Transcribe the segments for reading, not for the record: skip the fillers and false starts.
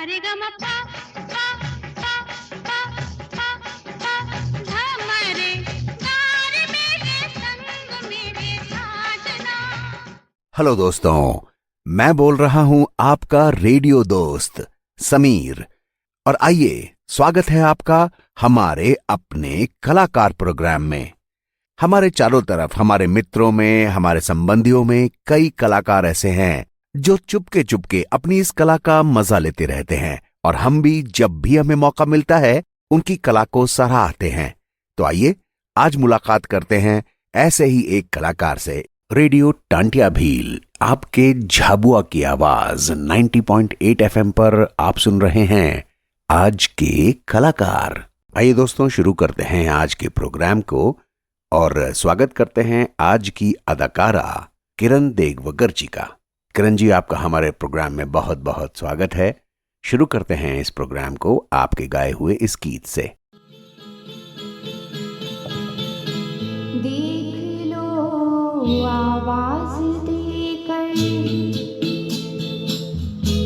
रे ग म पा पा पा पा पा पा ध म रे गा रे मेरे संग मेरे साजना। हेलो दोस्तों, मैं बोल रहा हूं आपका रेडियो दोस्त समीर। और आइए, स्वागत है आपका हमारे अपने कलाकार प्रोग्राम में। हमारे चारों तरफ, हमारे मित्रों में, हमारे संबंधियों में कई कलाकार ऐसे हैं जो चुपके चुपके अपनी इस कला का मजा लेते रहते हैं, और हम भी जब भी हमें मौका मिलता है उनकी कला को सराहते हैं। तो आइए आज मुलाकात करते हैं ऐसे ही एक कलाकार से। रेडियो टांटिया भील, आपके झाबुआ की आवाज 90.8 एफएम पर आप सुन रहे हैं आज के कलाकार। आइए दोस्तों, शुरू करते हैं आज के प्रोग्राम को और स्वागत करते हैं आज की अदाकारा किरण देगवगर जी का। किरण जी, आपका हमारे प्रोग्राम में बहुत बहुत स्वागत है। शुरू करते हैं इस प्रोग्राम को आपके गाए हुए इस गीत से। देख लो आवाज देकर,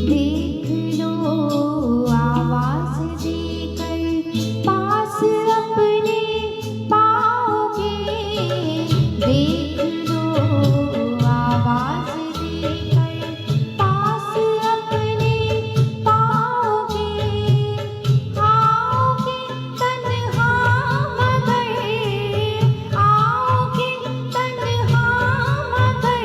देख लो आवाज देकर, पास अपने पाओगे। देख लो आवाज देकर, पास अपने पाओगे। आओगे तन्हा मगर, आओगे तन्हा मगर,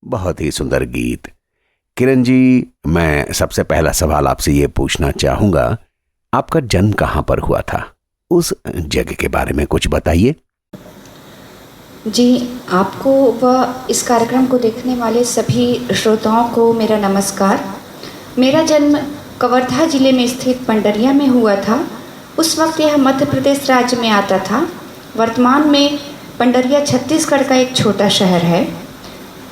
बहुत ही सुंदर गीत। किरण जी, मैं सबसे पहला सवाल आपसे ये पूछना चाहूंगा, आपका जन्म कहाँ पर हुआ था? उस जगह के बारे में कुछ बताइए। जी, आपको व इस कार्यक्रम को देखने वाले सभी श्रोताओं को मेरा नमस्कार। मेरा जन्म कवर्धा जिले में स्थित पंडरिया में हुआ था। उस वक्त यह मध्य प्रदेश राज्य में आता था। वर्तमान में पंडरिया छत्तीसगढ़ का एक छोटा शहर है।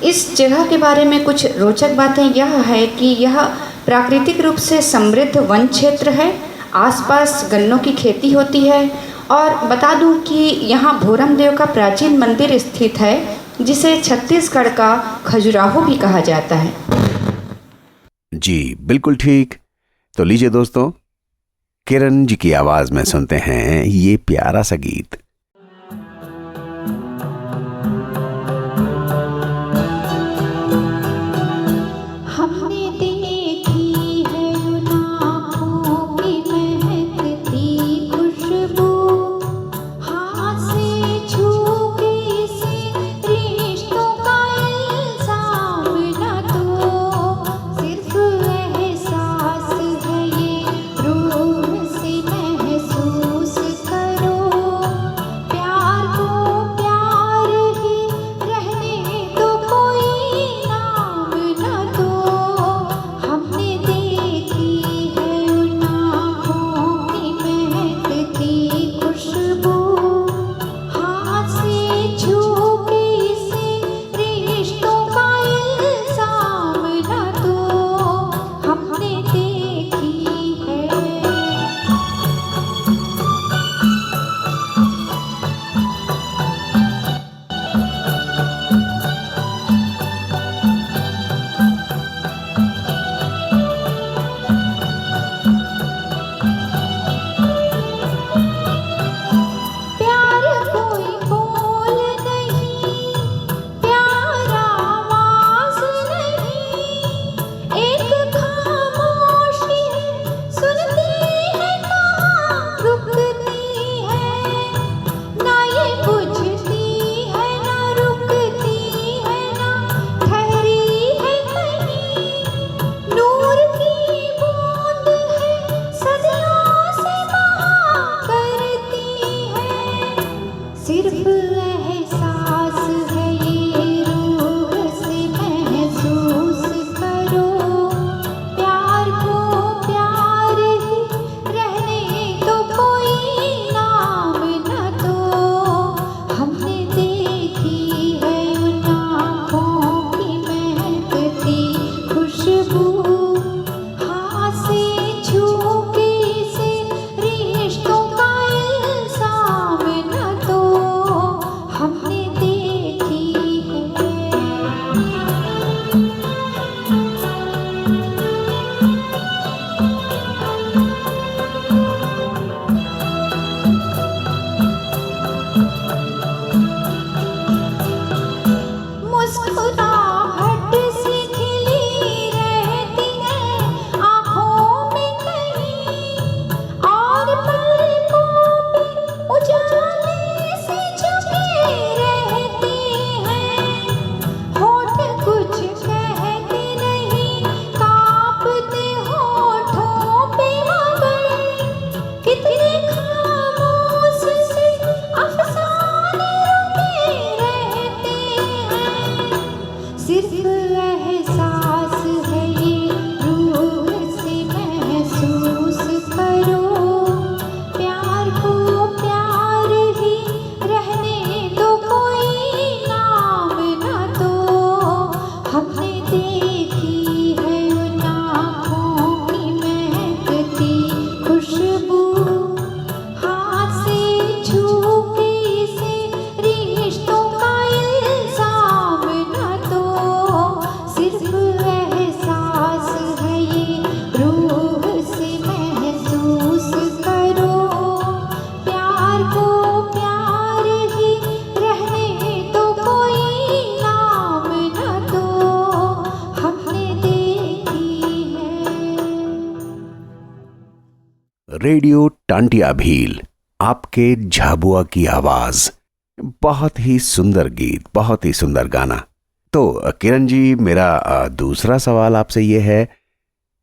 इस जगह के बारे में कुछ रोचक बातें यह है कि यह प्राकृतिक रूप से समृद्ध वन क्षेत्र है। आसपास गन्नों की खेती होती है और बता दूं कि यहाँ भोरम देव का प्राचीन मंदिर स्थित है, जिसे छत्तीसगढ़ का खजुराहो भी कहा जाता है। जी बिल्कुल ठीक। तो लीजिए दोस्तों, किरण जी की आवाज में सुनते हैं ये प्यारा सा गीत। हमने देखी है उन आँखों की महकती खुशबू, हाथ से छू के इसे रिश्तों का इल्जाम न दो। सिर्फ एहसास है ये, रूह से महसूस करो। प्यार को प्यार ही रहने दो, कोई नाम न दो। हमने देखी है उन आँखों की महकती खुशबू, हाथ से छू के इसे रिश्तों का इल्जाम न दो। हमने देखी है। प्यार कोई बोल नहीं, प्यार आवाज नहीं, एक खामोशी सुनती है, कहाँ रुकती है। ना ये बुझती है, ना रुकती है, ना ठहरी है कहीं। नूर की बूंद है, सदियों से बहा करती है। सिर्फ एहसास है ये, रूह से महसूस करो। प्यार को प्यार ही रहने दो, कोई नाम न दो। हमने देखी है उन आँखों की महकती खुशबू, हाथ से छू के इसे रिश्तों का इल्जाम न दो। हमने देखी है। मुस्कुराहट सी खिली रहती है आँखों में कहीं, और पलकों पे उजाले से छुपी रहती हैं। होठ कुछ कहते नहीं, कांपते होठों पे, मगर कितने खामोश से अफसाने रुके रहते हैं। सिर्फ एहसास है ये, रूह से महसूस करो। प्यार को प्यार ही रहने दो, कोई नाम न दो। हमने देखी है उन आँखों की महकती खुशबू, हाथ से छू के इसे रिश्तों का इल्जाम न दो। सिर्फ एहसास है ये, रूह से महसूस करो। प्यार को प्यार ही रहने दो, कोई नाम न दो। हमने देखी है। रेडियो टांटिया भील, आपके झाबुआ की आवाज। बहुत ही सुंदर गीत, बहुत ही सुंदर गाना। तो किरण जी, मेरा दूसरा सवाल आपसे ये है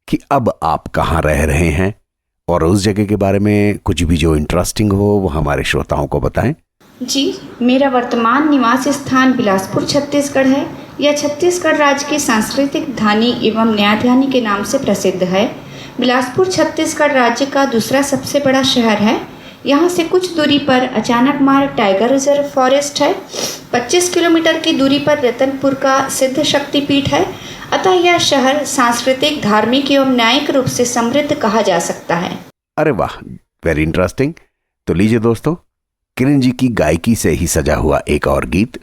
कि अब आप कहाँ रह रहे हैं और उस जगह के बारे में कुछ भी जो इंटरेस्टिंग हो वो हमारे श्रोताओं को बताएं। जी, मेरा वर्तमान निवास स्थान बिलासपुर छत्तीसगढ़ है। यह छत्तीसगढ़ राज्य की सांस्कृतिक धानी एवं न्यायधानी के नाम से प्रसिद्ध है। बिलासपुर छत्तीसगढ़ राज्य का दूसरा सबसे बड़ा शहर है। यहाँ से कुछ दूरी पर अचानक मार्ग टाइगर रिजर्व फॉरेस्ट है। 25 किलोमीटर की दूरी पर रतनपुर का सिद्ध शक्तिपीठ है। अतः यह शहर सांस्कृतिक, धार्मिक एवं न्यायिक रूप से समृद्ध कहा जा सकता है। अरे वाह, वेरी इंटरेस्टिंग। तो लीजिए दोस्तों, किरण जी की गायकी से ही सजा हुआ एक और गीत।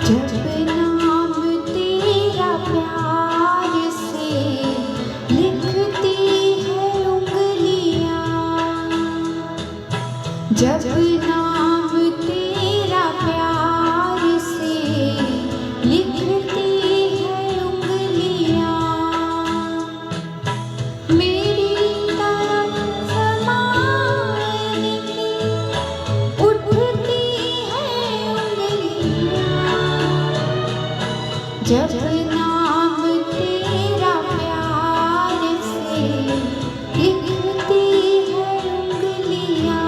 जब नाम तेरा प्यार से लिखती है उंगलियां, जब नाम तेरा प्यार से लिखती है उंगलियां, मेरी तरफ समाने की उठती है उंगलियां, जब नाम तेरा प्यार से लिखती है उंगलियां।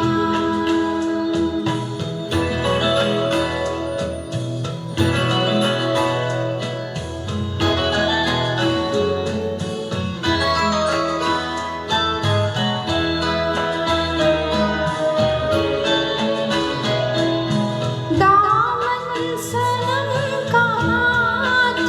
दामन सनम का हाथ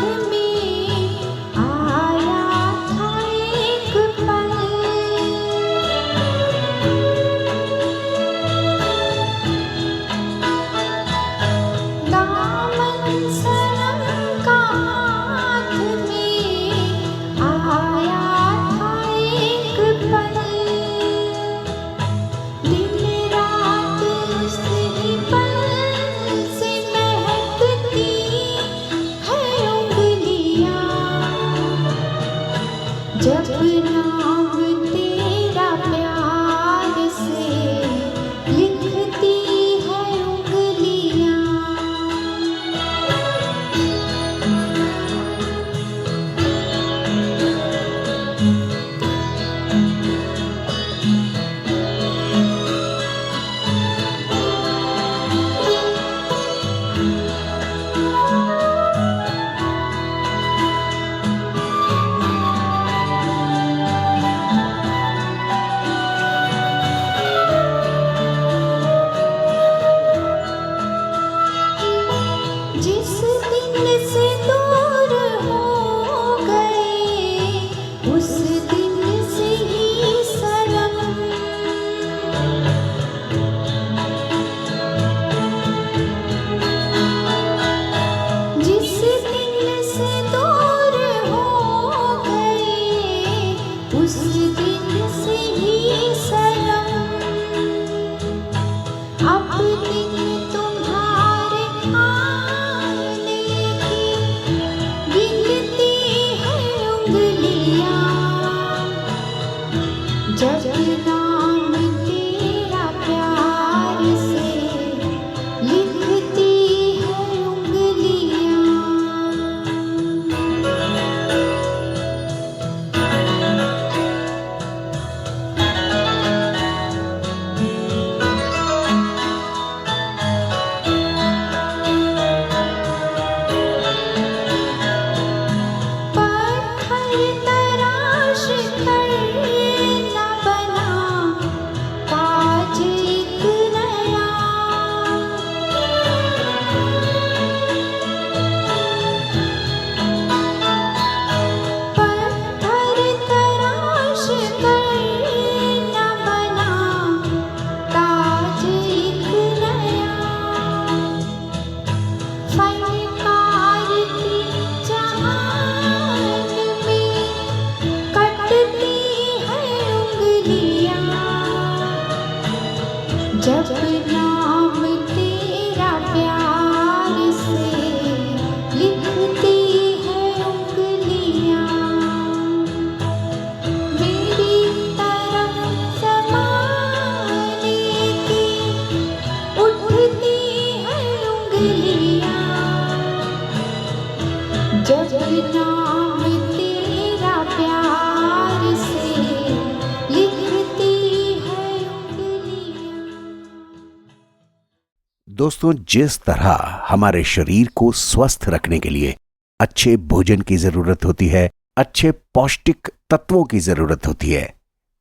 दोस्तों, जिस तरह हमारे शरीर को स्वस्थ रखने के लिए अच्छे भोजन की जरूरत होती है, अच्छे पौष्टिक तत्वों की जरूरत होती है,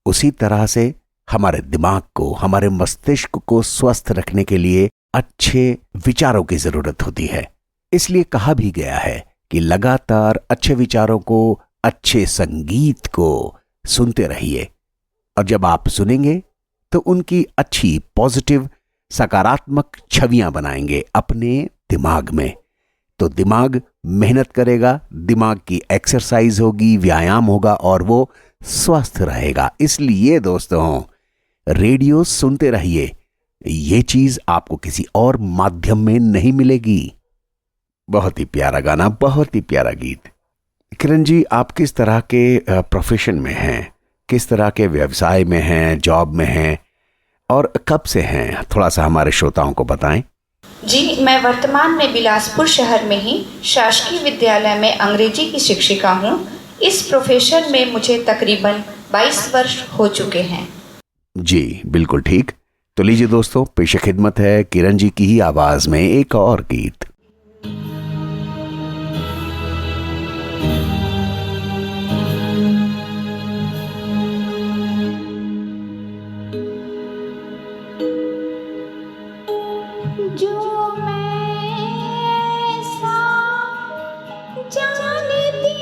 उसी तरह से हमारे दिमाग को, हमारे मस्तिष्क को स्वस्थ रखने के लिए अच्छे विचारों की जरूरत होती है। इसलिए कहा भी गया है कि लगातार अच्छे विचारों को, अच्छे संगीत को सुनते रहिए, और जब आप सुनेंगे तो उनकी अच्छी पॉजिटिव सकारात्मक छवियां बनाएंगे अपने दिमाग में। तो दिमाग मेहनत करेगा, दिमाग की एक्सरसाइज होगी, व्यायाम होगा और वो स्वस्थ रहेगा। इसलिए दोस्तों, रेडियो सुनते रहिए, ये चीज आपको किसी और माध्यम में नहीं मिलेगी। बहुत ही प्यारा गाना, बहुत ही प्यारा गीत। किरण जी, आप किस तरह के प्रोफेशन में हैं, किस तरह के व्यवसाय में हैं, जॉब में हैं और कब से हैं, थोड़ा सा हमारे श्रोताओं को बताएं। जी, मैं वर्तमान में बिलासपुर शहर में ही शासकीय विद्यालय में अंग्रेजी की शिक्षिका हूँ। इस प्रोफेशन में मुझे तकरीबन 22 वर्ष हो चुके हैं। जी बिल्कुल ठीक। तो लीजिए दोस्तों, पेश खिदमत है किरण जी की ही आवाज में एक और गीत। जो मैं ऐसा जानती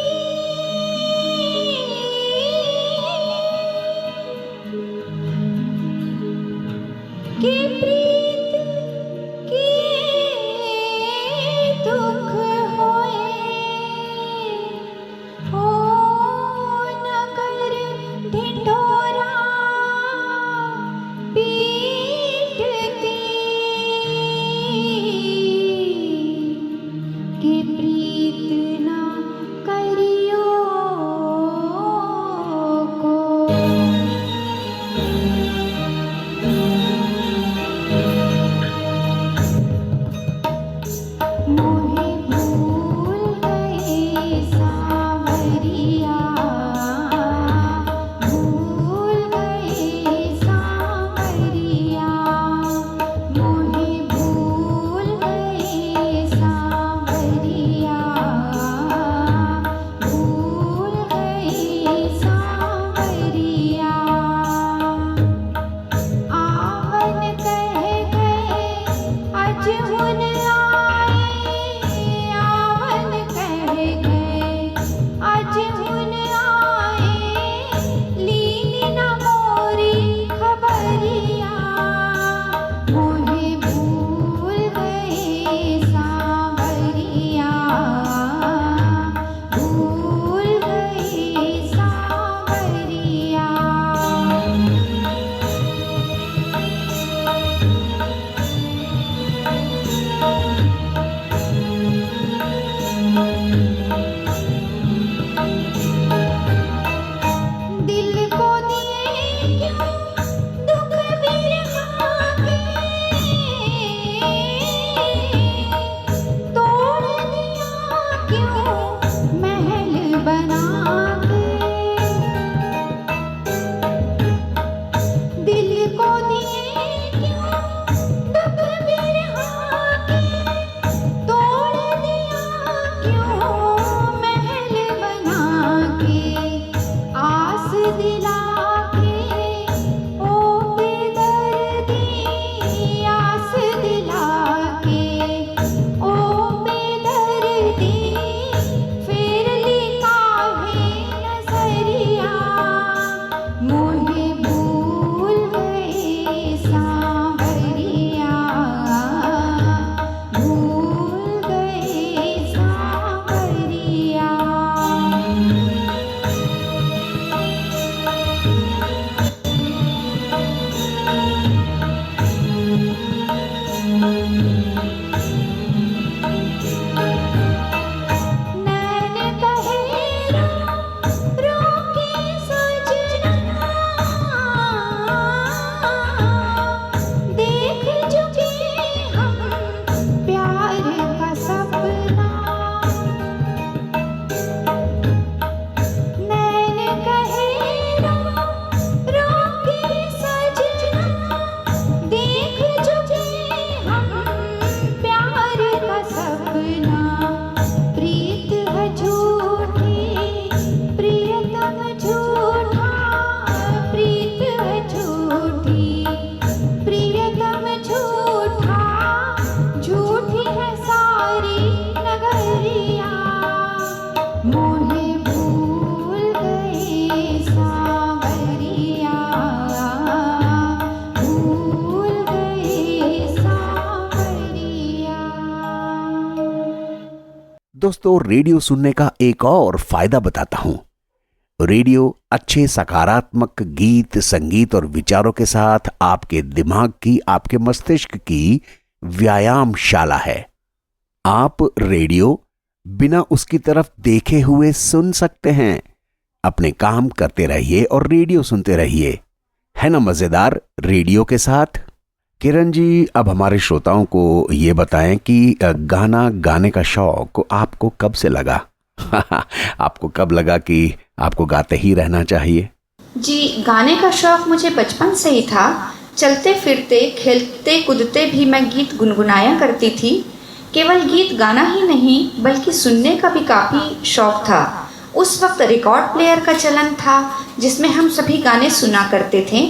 कि प्रीत के दुख होए, हो नगर ढिंढोरा पीटती, कि प्रीत ना करियो को। मोहे दोस्तों, रेडियो सुनने का एक और फायदा बताता हूं। रेडियो अच्छे सकारात्मक गीत, संगीत और विचारों के साथ आपके दिमाग की, आपके मस्तिष्क की व्यायामशाला है। आप रेडियो बिना उसकी तरफ देखे हुए सुन सकते हैं। अपने काम करते रहिए और रेडियो सुनते रहिए। है ना मजेदार रेडियो के साथ? किरण जी, अब हमारे श्रोताओं को ये बताएं कि गाना गाने का शौक आपको कब से लगा? आपको कब लगा कि आपको गाते ही रहना चाहिए? जी, गाने का शौक मुझे बचपन से ही था। चलते फिरते, खेलते कूदते भी मैं गीत गुनगुनाया करती थी। केवल गीत गाना ही नहीं बल्कि सुनने का भी काफ़ी शौक था। उस वक्त रिकॉर्ड प्लेयर का चलन था जिसमें हम सभी गाने सुना करते थे।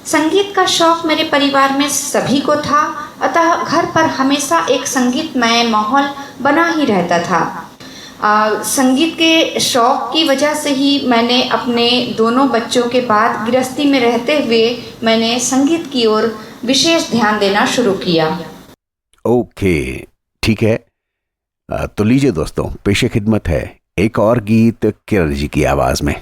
संगीत का शौक मेरे परिवार में सभी को था, अतः घर पर हमेशा एक संगीतमय माहौल बना ही रहता था। संगीत के शौक की वजह से ही मैंने अपने दोनों बच्चों के बाद गृहस्थी में रहते हुए मैंने संगीत की ओर विशेष ध्यान देना शुरू किया। ओके, ठीक है। तो लीजिए दोस्तों, पेशे खिदमत है एक और गीत किरण जी की आवाज में।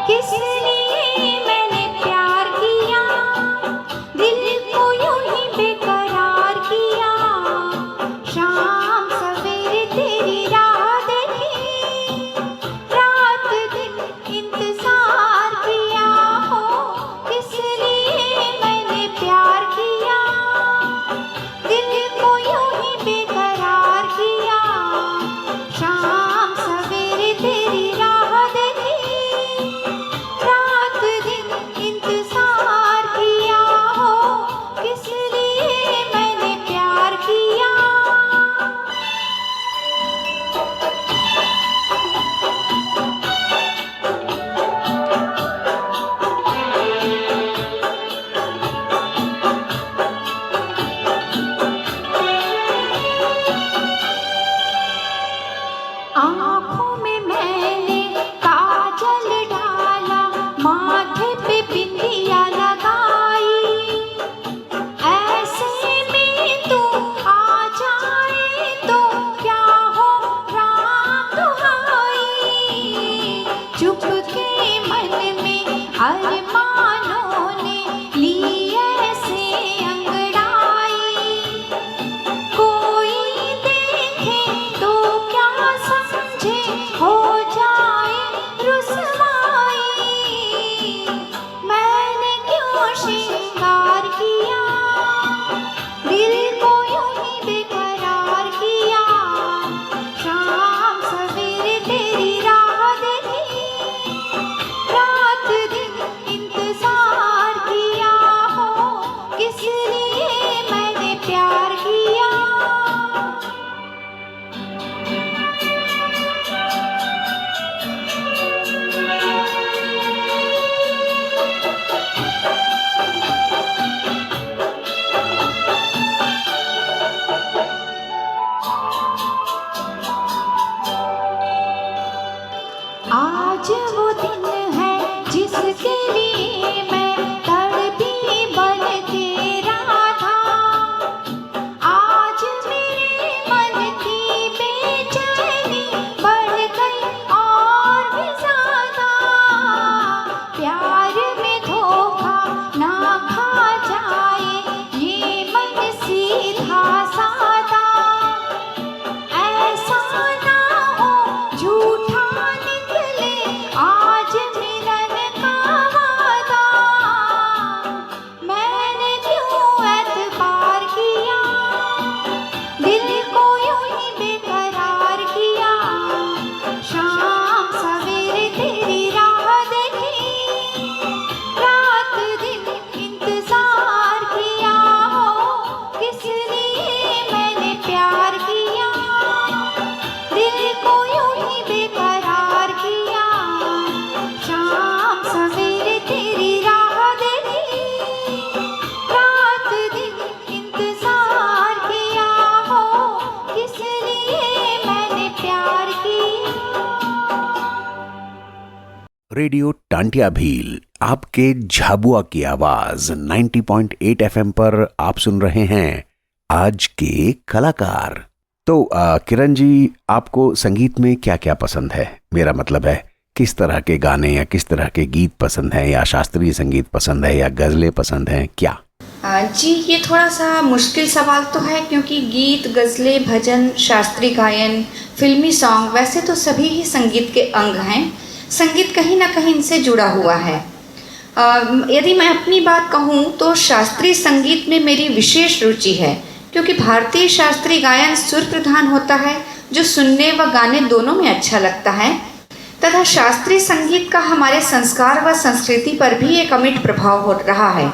किस लिए मैंने प्यार किया, दिल को यूं ही बेकरार किया। शाम सवेरे रेडियो टांटिया भील, आपके झाबुआ की आवाज 90.8 एफएम पर आप सुन रहे हैं आज के कलाकार। तो किरण जी, आपको संगीत में क्या क्या पसंद है? मेरा मतलब है किस तरह के गाने या किस तरह के गीत पसंद है, या शास्त्रीय संगीत पसंद है, या गजलें पसंद हैं क्या? जी, ये थोड़ा सा मुश्किल सवाल तो है, क्योंकि गीत, गज़लें, भजन, शास्त्रीय गायन, फिल्मी सॉन्ग वैसे तो सभी ही संगीत के अंग हैं। संगीत कहीं ना कहीं इनसे जुड़ा हुआ है। यदि मैं अपनी बात कहूँ तो शास्त्रीय संगीत में मेरी विशेष रुचि है, क्योंकि भारतीय शास्त्रीय गायन सुर प्रधान होता है, जो सुनने व गाने दोनों में अच्छा लगता है, तथा शास्त्रीय संगीत का हमारे संस्कार व संस्कृति पर भी एक अमिट प्रभाव हो रहा है।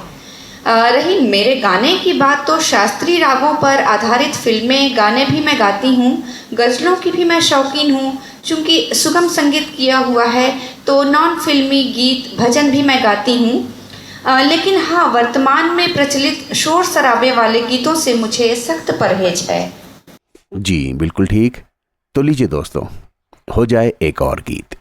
रही मेरे गाने की बात, तो शास्त्रीय रागों पर आधारित फिल्में, गाने भी मैं गाती हूँ। गज़लों की भी मैं शौकीन हूँ। चूँकि सुगम संगीत किया हुआ है तो नॉन फिल्मी गीत, भजन भी मैं गाती हूँ। लेकिन हाँ, वर्तमान में प्रचलित शोर शराबे वाले गीतों से मुझे सख्त परहेज है। जी बिल्कुल ठीक। तो लीजिए दोस्तों, हो जाए एक और गीत।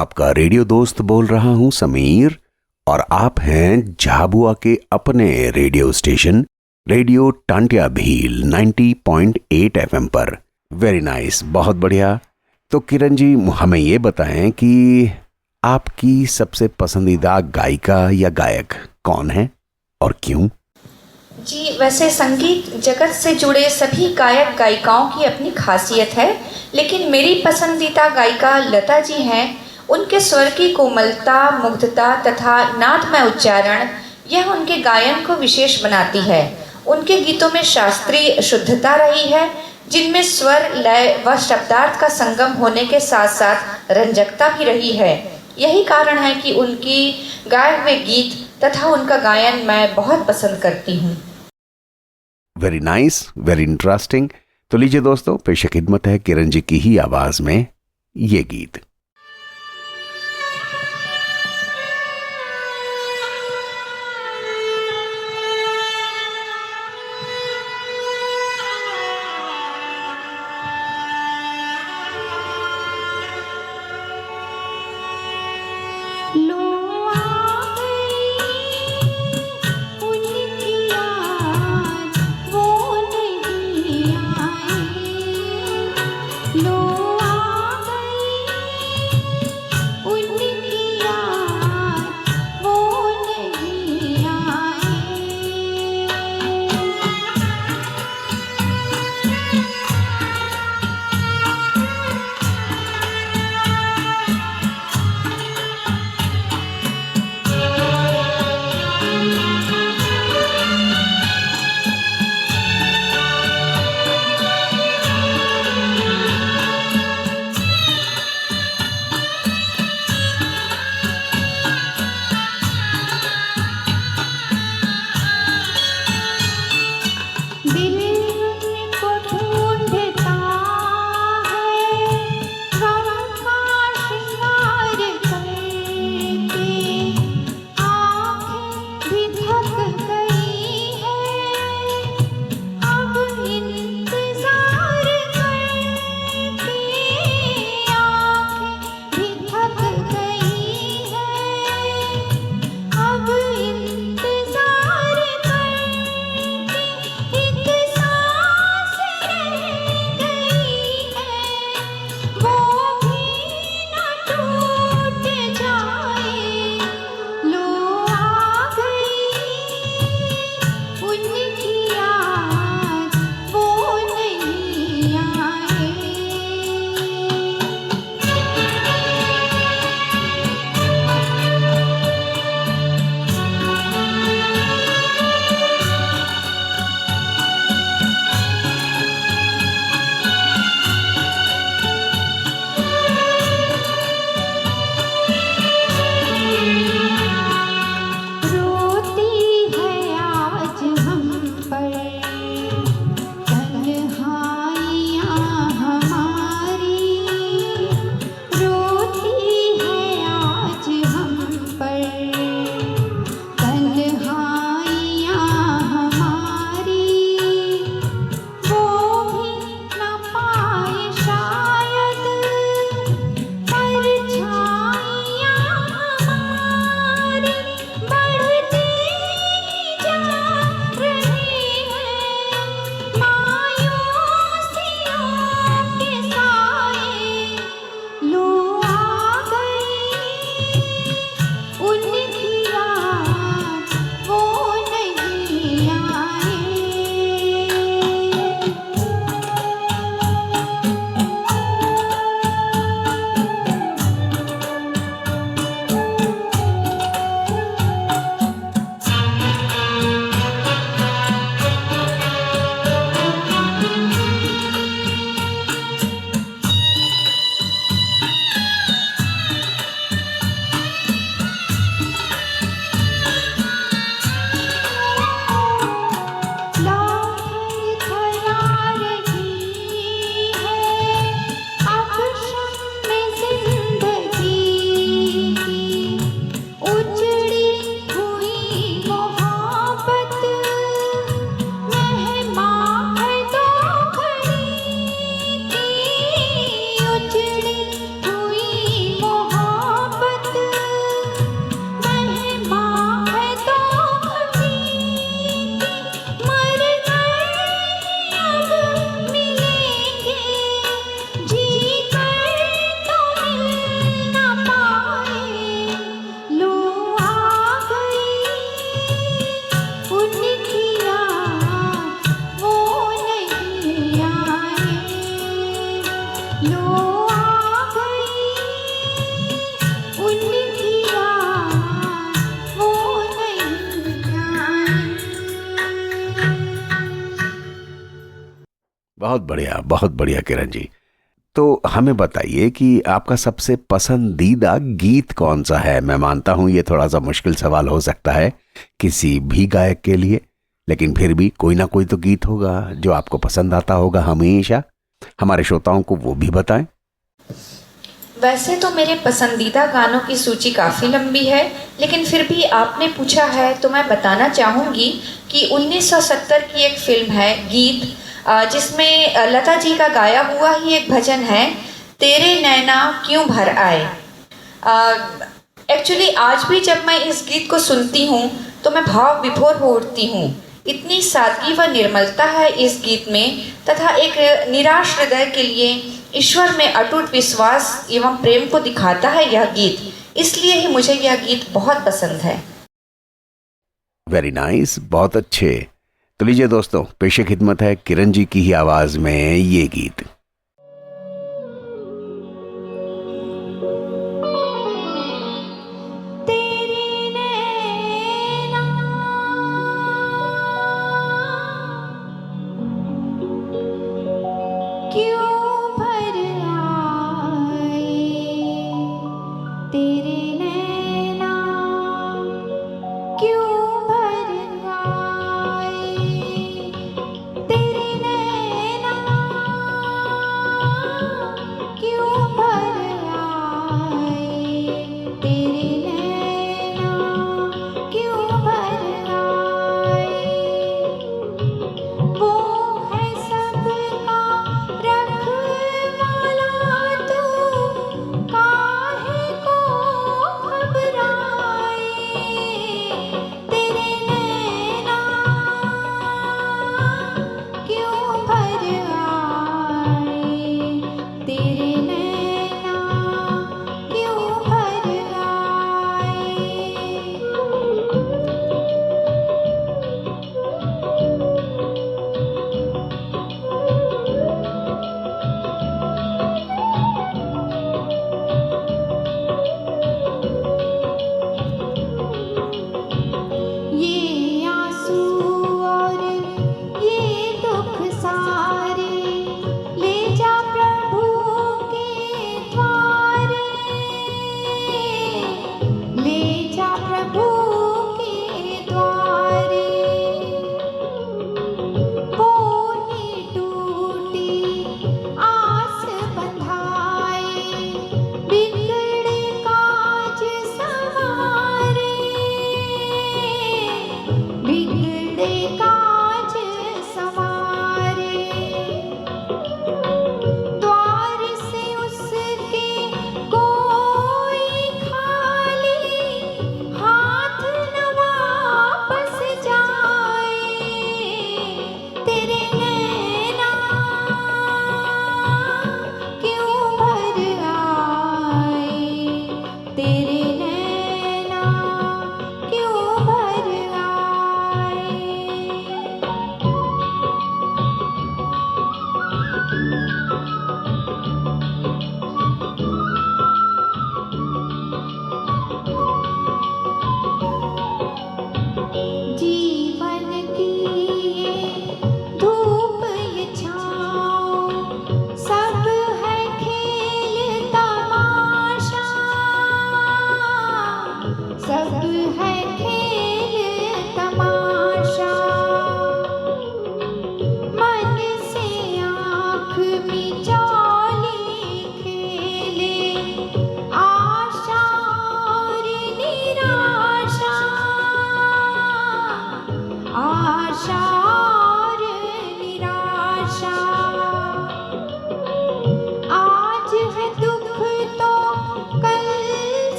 आपका रेडियो दोस्त बोल रहा हूं समीर, और आप हैं झाबुआ के अपने radio station radio Tantia Bhil 90.8 FM पर। वेरी नाइस, बहुत बढ़िया। तो किरण जी, हमें ये बताएं कि आपकी सबसे पसंदीदा गायिका या गायक कौन है और क्यों? जी, वैसे संगीत जगत से जुड़े सभी गायक गायिकाओं की अपनी खासियत है, लेकिन मेरी पसंदीदा गायिका लता जी हैं। उनके स्वर की कोमलता, मुग्धता तथा नादमय उच्चारण, यह उनके गायन को विशेष बनाती है। उनके गीतों में शास्त्रीय शुद्धता रही है, जिनमें स्वर, लय व शब्दार्थ का संगम होने के साथ साथ रंजकता भी रही है। यही कारण है कि उनकी गाए हुए गीत तथा उनका गायन मैं बहुत पसंद करती हूँ। Very nice, very interesting. तो लीजिए दोस्तों, पेश खिदमत है किरण जी की ही आवाज में ये गीत। लो आ गई बहुत बढ़िया किरण जी। तो हमें बताइए कि आपका सबसे पसंदीदा गीत कौन सा है। मैं मानता हूं ये थोड़ा सा मुश्किल सवाल हो सकता है किसी भी गायक के लिए, लेकिन फिर भी कोई ना कोई तो गीत होगा जो आपको पसंद आता होगा हमेशा। हमारे श्रोताओं को वो भी बताएं। वैसे तो मेरे पसंदीदा गानों की सूची काफ़ी लंबी है, लेकिन फिर भी आपने पूछा है तो मैं बताना चाहूँगी कि 1970 की एक फिल्म है गीत, जिसमें लता जी का गाया हुआ ही एक भजन है, तेरे नैना क्यों भर आए। एक्चुअली आज भी जब मैं इस गीत को सुनती हूँ तो मैं भाव विभोर हो उठती हूँ। इतनी सादगी व निर्मलता है इस गीत में, तथा एक निराश हृदय के लिए ईश्वर में अटूट विश्वास एवं प्रेम को दिखाता है यह गीत। इसलिए ही मुझे यह गीत बहुत पसंद है। वेरी नाइस, बहुत अच्छे। तो लीजिए दोस्तों, पेशे खिदमत है किरण जी की ही आवाज में ये गीत।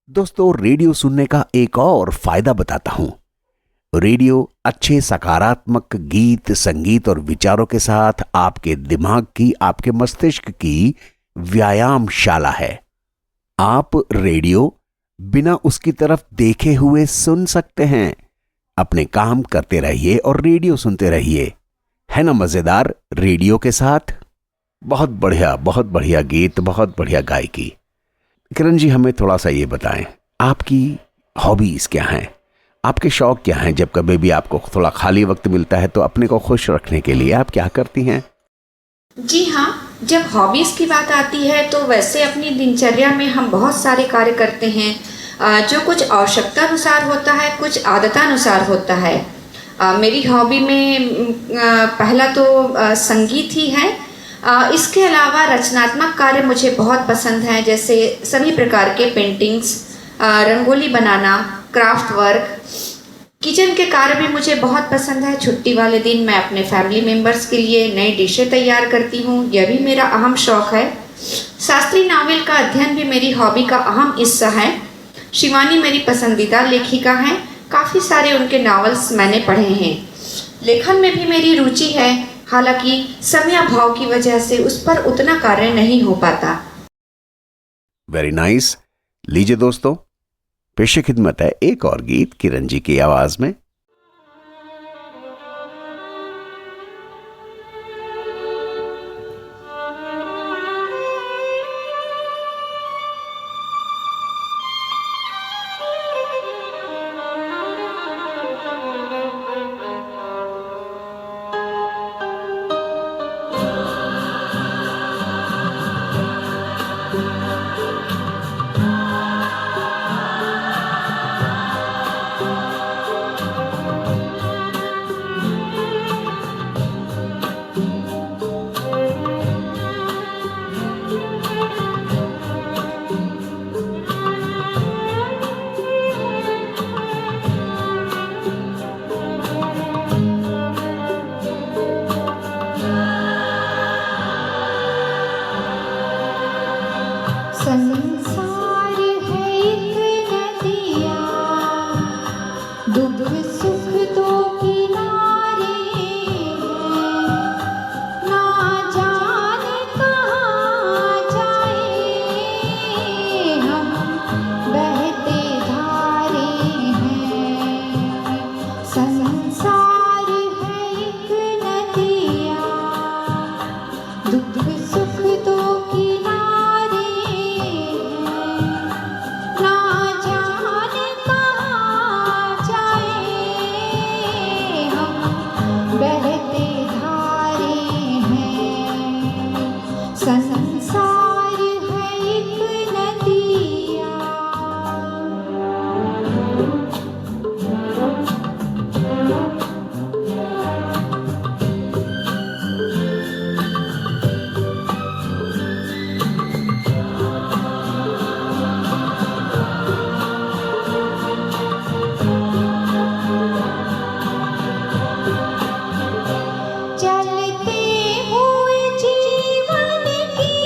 दोस्तों, रेडियो सुनने का एक और फायदा बताता हूं। रेडियो अच्छे सकारात्मक गीत, संगीत और विचारों के साथ आपके दिमाग की, आपके मस्तिष्क की व्यायामशाला है। आप रेडियो बिना उसकी तरफ देखे हुए सुन सकते हैं। अपने काम करते रहिए और रेडियो सुनते रहिए। है ना मजेदार रेडियो के साथ? बहुत बढ़िया गीत, बहुत बढ़िया गायकी। किरण जी, हमें थोड़ा सा ये बताएं, आपकी हॉबीज क्या हैं, आपके शौक क्या हैं? जब कभी भी आपको थोड़ा खाली वक्त मिलता है तो अपने को खुश रखने के लिए आप क्या करती हैं? जी हाँ, जब हॉबीज़ की बात आती है तो वैसे अपनी दिनचर्या में हम बहुत सारे कार्य करते हैं, जो कुछ आवश्यकता अनुसार होता है, कुछ आदतानुसार होता है। मेरी हॉबी में पहला तो संगीत ही है। इसके अलावा रचनात्मक कार्य मुझे बहुत पसंद हैं, जैसे सभी प्रकार के पेंटिंग्स, रंगोली बनाना, क्राफ्ट वर्क। किचन के कार्य भी मुझे बहुत पसंद है। छुट्टी वाले दिन मैं अपने फैमिली मेम्बर्स के लिए नई डिशें तैयार करती हूँ, यह भी मेरा अहम शौक है। शास्त्रीय नावल का अध्ययन भी मेरी हॉबी का अहम हिस्सा है। शिवानी मेरी पसंदीदा लेखिका हैं, काफ़ी सारे उनके नावल्स मैंने पढ़े हैं। लेखन में भी मेरी रुचि है, हालांकि समयाभाव की वजह से उस पर उतना कार्य नहीं हो पाता। Very nice. लीजिए दोस्तों, पेशे खिदमत है एक और गीत किरण जी की आवाज में। संसार है एक नदिया, दुख सुख दो किनारे हैं, ना जाने कहाँ जाए हम बहते धारे हैं। संसार है एक नदिया, दुख सुख दो किनारे, संसार है एक नदिया। चलते हुए जीवन की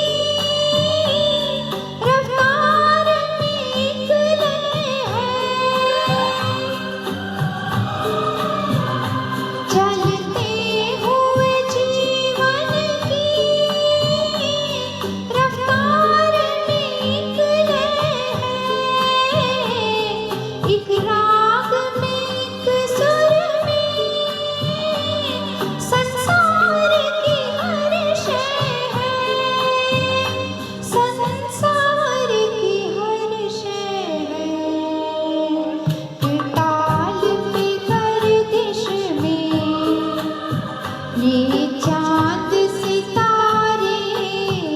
रफ्तार में निकले हैं, चलते हुए जीवन की रफ्तार में निकले हैं, एक राग में एक सुर में संसार की हर शय है, संसार की हर शय है। ताल पे गर्दिश में ये चांद सितारे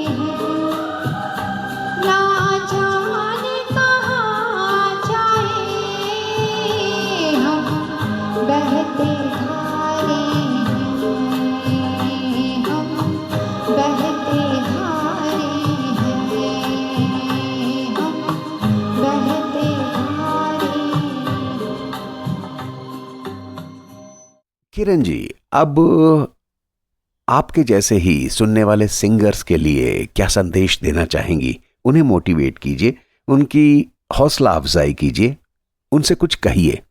हैं, ना जाने कहाँ जाए हम बहते धारे हैं, हम बहते धारे हैं, हम बहते धारे। किरण जी, अब आपके जैसे ही सुनने वाले सिंगर्स के लिए क्या संदेश देना चाहेंगी? उन्हें मोटिवेट कीजिए, उनकी हौसला अफजाई कीजिए, उनसे कुछ कहिए।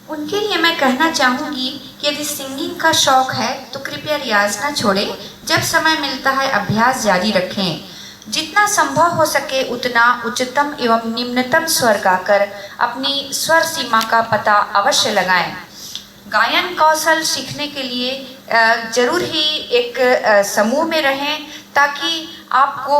उनके लिए मैं कहना चाहूँगी कि यदि सिंगिंग का शौक है तो कृपया रियाज ना छोड़ें। जब समय मिलता है अभ्यास जारी रखें। जितना संभव हो सके उतना उच्चतम एवं निम्नतम स्वर गाकर अपनी स्वर सीमा का पता अवश्य लगाएं। गायन कौशल सीखने के लिए जरूर ही एक समूह में रहें ताकि आपको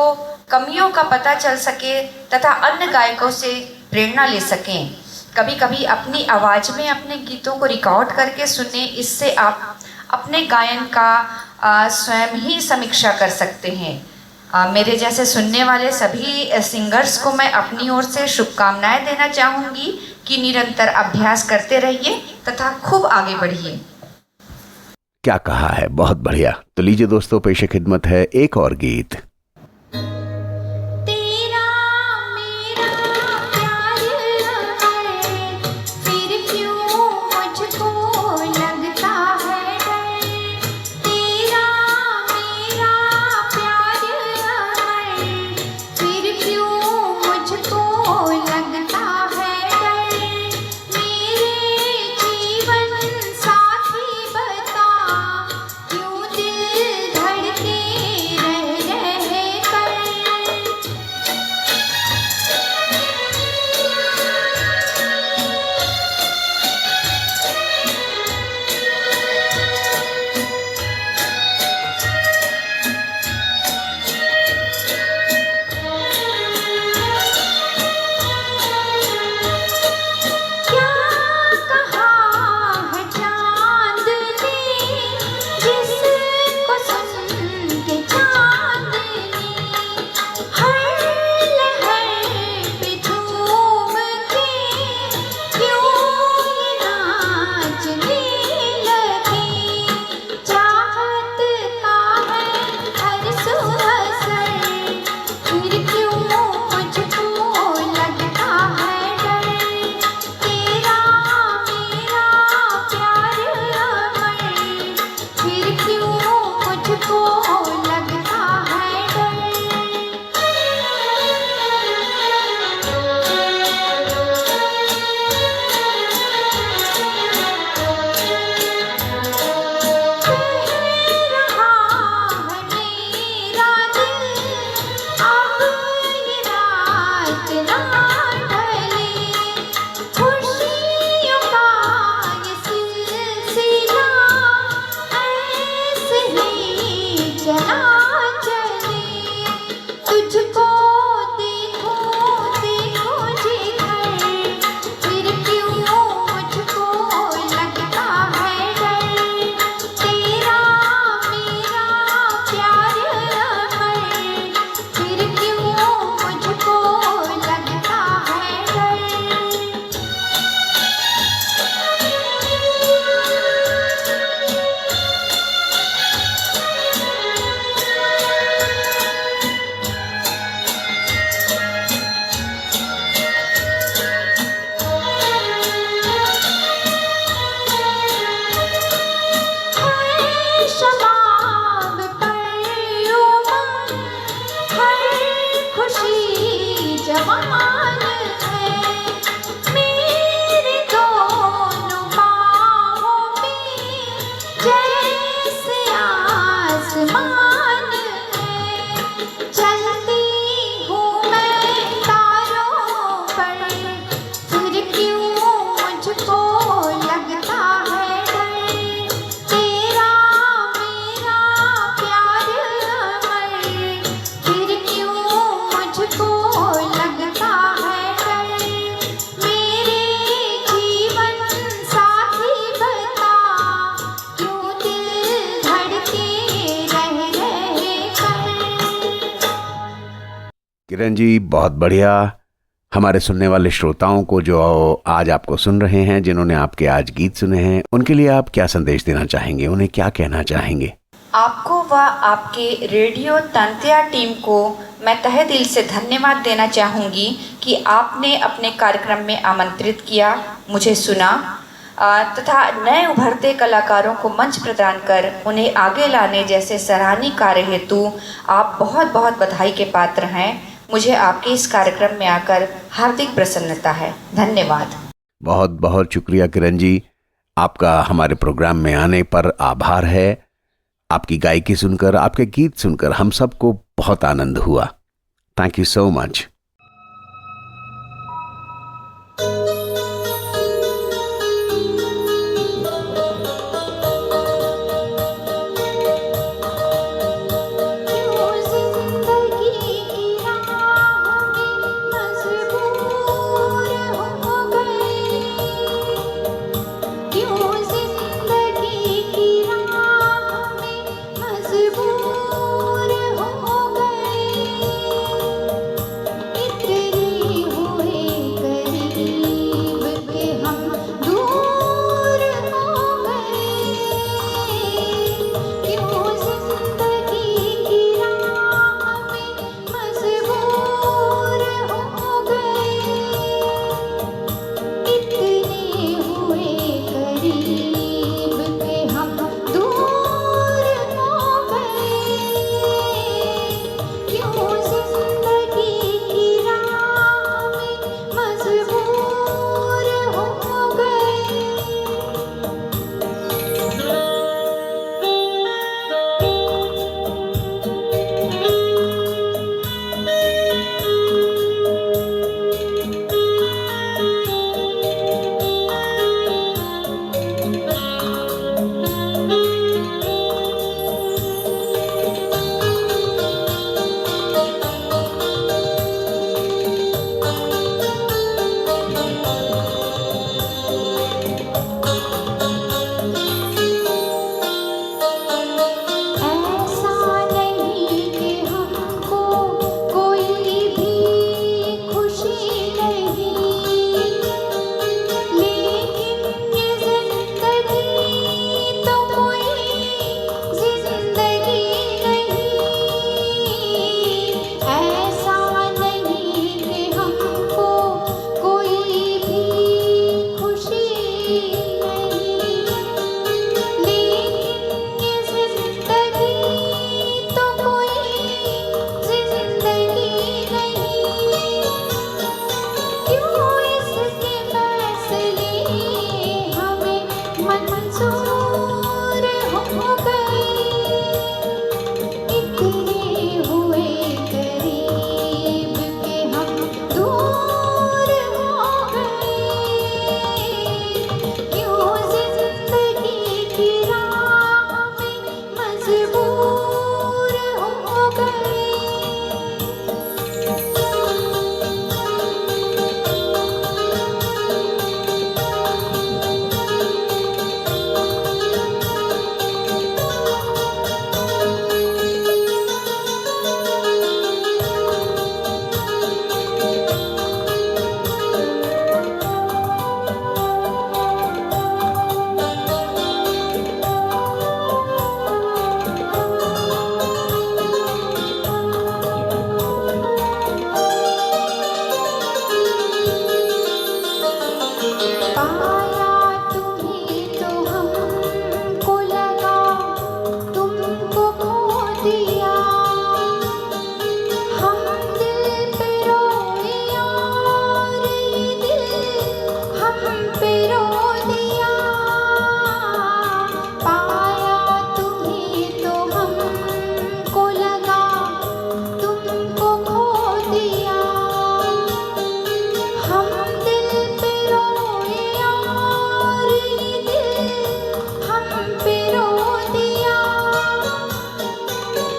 कमियों का पता चल सके तथा अन्य गायकों से प्रेरणा ले सकें। कभी कभी अपनी आवाज़ में अपने गीतों को रिकॉर्ड करके सुने, इससे आप अपने गायन का स्वयं ही समीक्षा कर सकते हैं। मेरे जैसे सुनने वाले सभी सिंगर्स को मैं अपनी ओर से शुभकामनाएं देना चाहूँगी कि निरंतर अभ्यास करते रहिए तथा खूब आगे बढ़िए। क्या कहा है, बहुत बढ़िया। तो लीजिए दोस्तों, पेश खिदमत है एक और गीत। तेरा मेरा प्यार है, फिर क्यों मुझको लगता है डर। तेरा मेरा प्यार है, फिर क्यों मुझको लगता है डर। मेरे जीवन साथी बता, क्यों दिल धड़के रह कर। क्या कहा है चांद ने, जिसको सुन के चांदनी हर लहर पे झूम के क्यों ये नाचने लगी। चाहत का है हर सुअसर, फिर क्यों मुझको लगता है डर। तेरा मेरा प्यार अमर, फिर क्यों मुझको लगता है डर। कह रहा है मेरा दिल, अब ये रात ना ढले। खुशियों का ये सिलसिला ऐसे ही चला चले। तुझको देखूं देखूं जिधर, फिर क्यों मुझको लगता है डर। तेरा मेरा प्यार अमर, फिर क्यों मुझको लगता है डर। है शबाब पर उमंग, हर खुशी जवान है। मेरे दोनों बाहों में जैसे आसमान है। चलती हूँ मैं तारों पर, फिर क्यों मुझको लगता है डर। तेरा मेरा प्यार अमर, फिर क्यों मुझको लगता है डर। मेरे जीवन साथी बता, क्यों दिल धड़के रह कर। किरण जी, बहुत बढ़िया। हमारे सुनने वाले श्रोताओं को जो आज आपको सुन रहे हैं, जिन्होंने आपके आज गीत सुने हैं, उनके लिए आप क्या संदेश देना चाहेंगे, उन्हें क्या कहना चाहेंगे? आपको व आपके रेडियो तंत्या टीम को मैं तहे दिल से धन्यवाद देना चाहूँगी कि आपने अपने कार्यक्रम में आमंत्रित किया, मुझे सुना तथा नए उभरते कलाकारों को मंच प्रदान कर उन्हें आगे लाने जैसे सराहनीय कार्य हेतु आप बहुत बहुत बधाई के पात्र हैं। मुझे आपके इस कार्यक्रम में आकर हार्दिक प्रसन्नता है। धन्यवाद। बहुत बहुत शुक्रिया किरण जी, आपका हमारे प्रोग्राम में आने पर आभार है। आपकी गायकी सुनकर, आपके गीत सुनकर हम सबको बहुत आनंद हुआ। Thank you so much. क्यों जिंदगी की राह में मजबूर हो गए, क्यों जिंदगी की राह में मजबूर हो गए, इतने हुए करीब के हम दूर हो गए, क्यों जिंदगी की राह में मजबूर हो गए, इतने हुए करीब के हम दूर हो गए, क्यों जिंदगी की राह में मजबूर हो गए। ऐसा नहीं कि हमको कोई भी खुशी नहीं, लेकिन ये जिंदगी तो कोई जिंदगी नहीं। ऐसा नहीं कि हमको कोई भी खुशी नहीं, लेकिन ये जिंदगी तो कोई जिंदगी नहीं। क्यों इसके फैसले हमें मंजूर हो गए, इतने हुए करीब के हम दूर हो गए, क्यों जिंदगी की राह में मजबूर हो गए। पाया तुम्हें तो हमको लगा तुमको खो दिया, हम दिल पे रोए यार, ये दिल हम पे रो दिया। पाया तुम्हें तो हमको लगा तुमको खो दिया, हम दिल पे रोए यार, ये दिल हम पे रो दिया।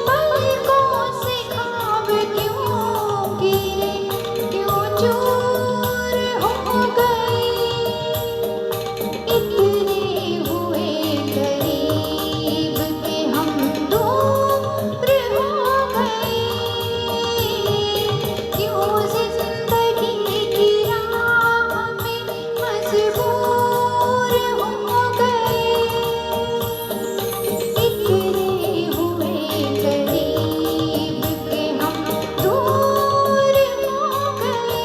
पलकों से ख्वाब क्यों गिरे, क्यों चूर हो गए, इतने हुए करीब के हम दूर हो गए, क्यों जिंदगी की राह में मजबूर हो गए, इतने हुए करीब के हम दूर हो गए,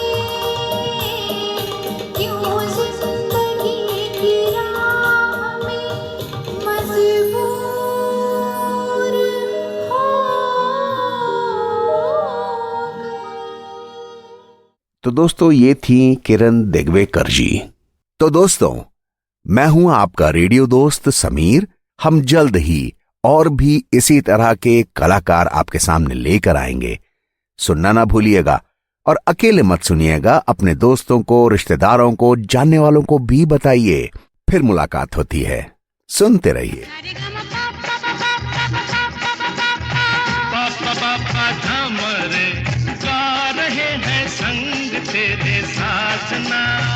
क्यों जिंदगी की राह में मजबूर हो गए। तो दोस्तों ये थी किरण दिग्वेकर जी। तो दोस्तों मैं हूं आपका रेडियो दोस्त समीर। हम जल्द ही और भी इसी तरह के कलाकार आपके सामने लेकर आएंगे। सुनना ना भूलिएगा और अकेले मत सुनिएगा, अपने दोस्तों को, रिश्तेदारों को, जानने वालों को भी बताइए। फिर मुलाकात होती है, सुनते रहिए। पापा झमरे गा रहे हैं संग तेरे साजना।